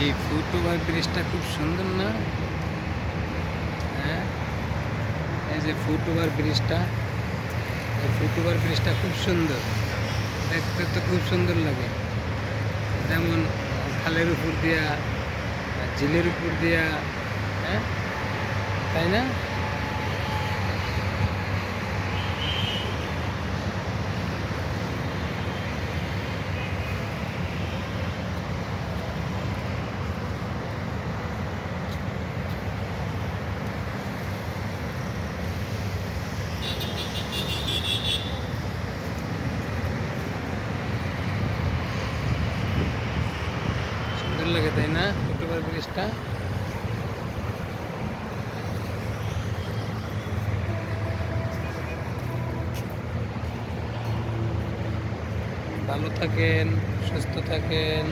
এই ফুটওভার ব্রিজটা খুব সুন্দর না? হ্যাঁ, এই যে ফুটওভার ব্রিজটা, এই ফুটওভার ব্রিজটা খুব সুন্দর, দেখতে তো খুব সুন্দর লাগে। যেমন খালের উপর দিয়া, ঝিলের উপর দিয়া, হ্যাঁ, তাই না? সুন্দর লাগে তাই না ফুটওভার ব্রিজটা? ভালো থাকেন, সুস্থ থাকেন।